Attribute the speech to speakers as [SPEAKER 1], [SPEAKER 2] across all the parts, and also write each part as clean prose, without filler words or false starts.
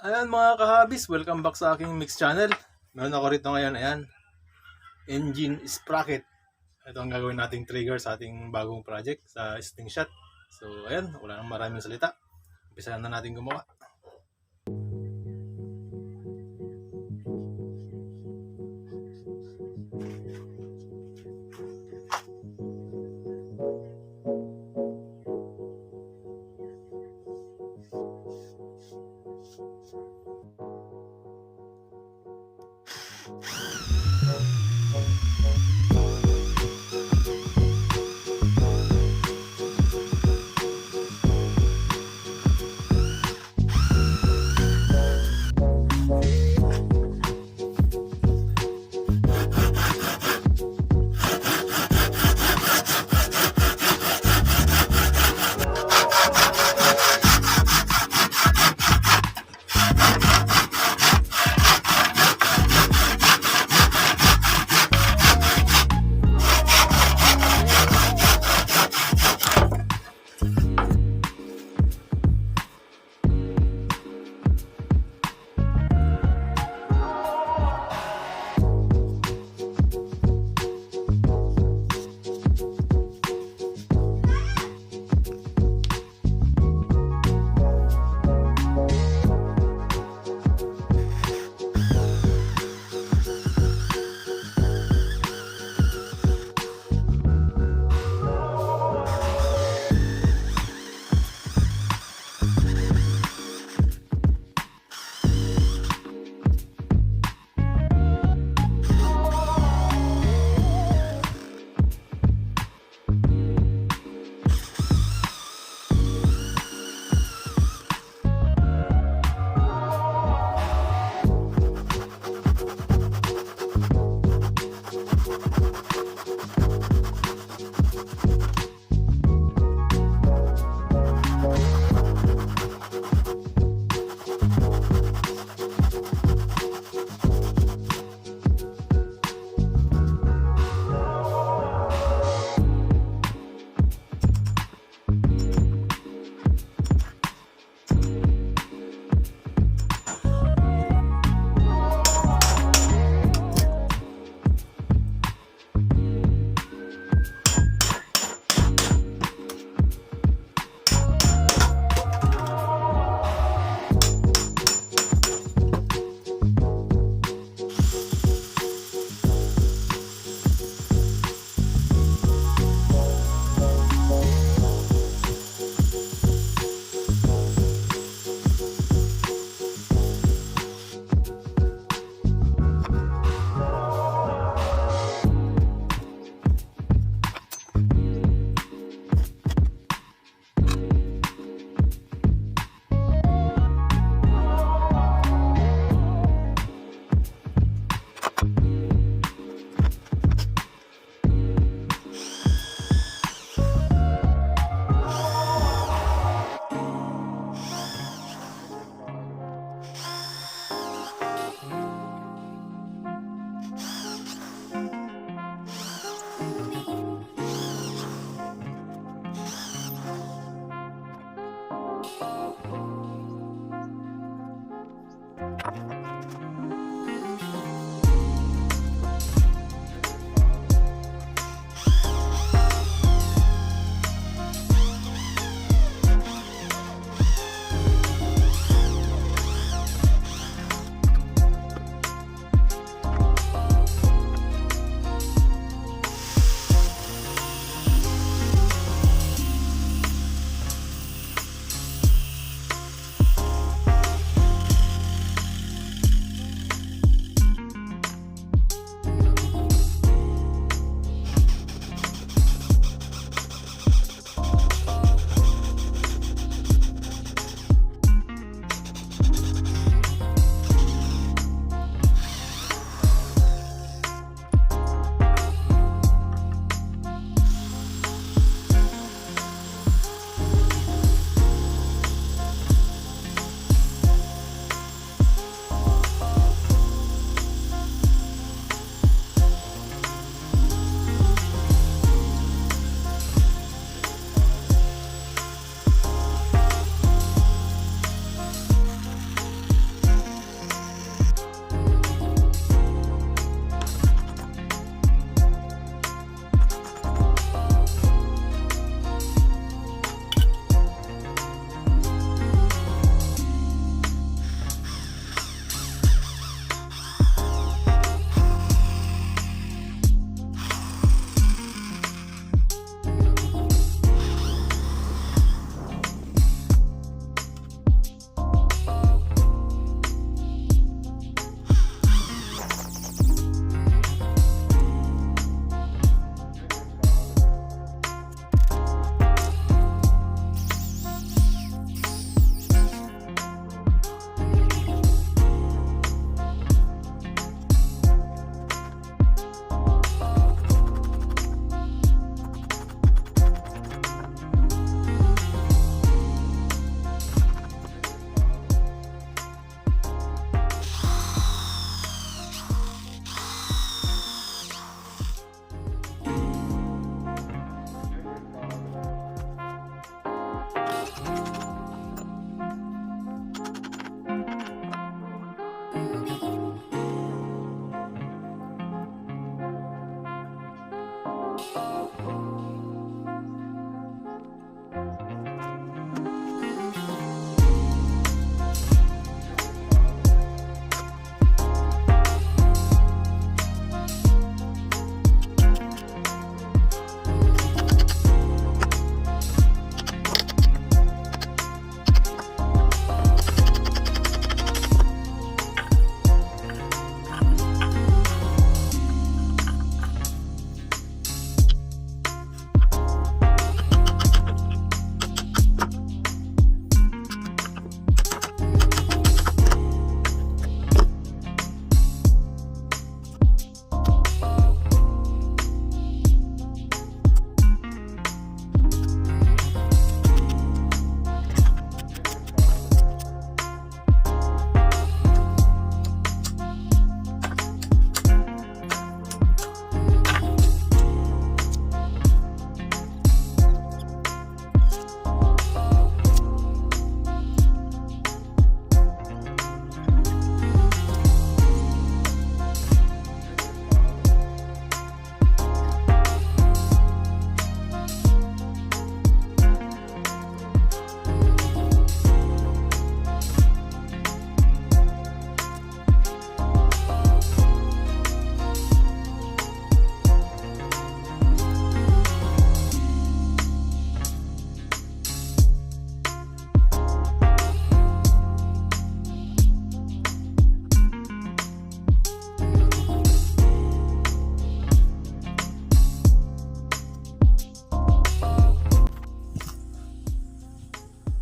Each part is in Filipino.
[SPEAKER 1] Ayan mga kahabis, welcome back sa aking mix channel. Meron ako rito ngayon, ayan, engine sprocket. Ito ang gagawin nating trigger sa ating bagong project sa slingshot. So ayan, wala nang maraming salita. Umpisahan na natin gumawa.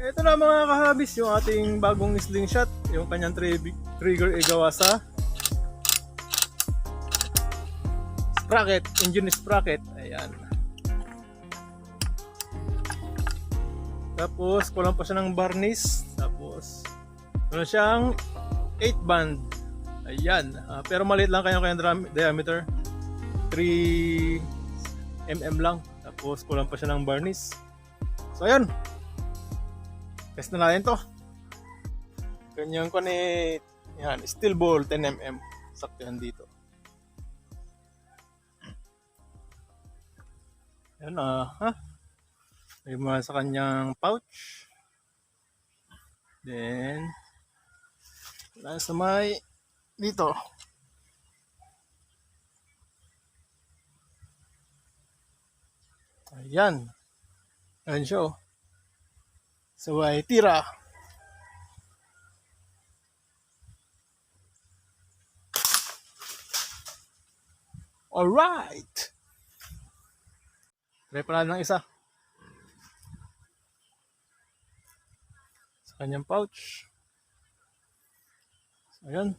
[SPEAKER 1] Ito na mga kahabis, yung ating bagong slingshot. Yung kanyang trigger ay gawa sa sprocket, engine sprocket. Ayan. Tapos kulang pa siya ng varnish. Tapos meron siyang 8 band. Ayan. Pero maliit lang kanyang diameter. 3 mm lang. Tapos kulang pa siya ng varnish. So ayan. Test na natin to. Ganyan ko ni yan, steel ball 10 mm. Sakto yan dito. Yan may mga sa kanyang pouch. Then sa may dito. Ayan. Ayan siya oh. So ay tira. Alright. Try pa ng isa. Sa kanyang pouch. So, ayan.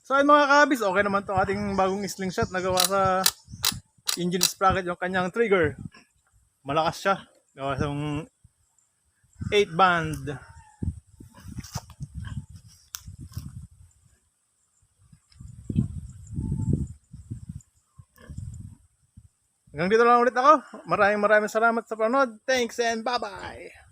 [SPEAKER 1] So ayun mga kabis, okay naman to ating bagong slingshot na gawa sa engine sprocket yung kanyang trigger. Malakas siya. Gawa sa 8 band. Hanggang dito lang ulit ako. Maraming salamat sa panonood. Thanks and bye-bye!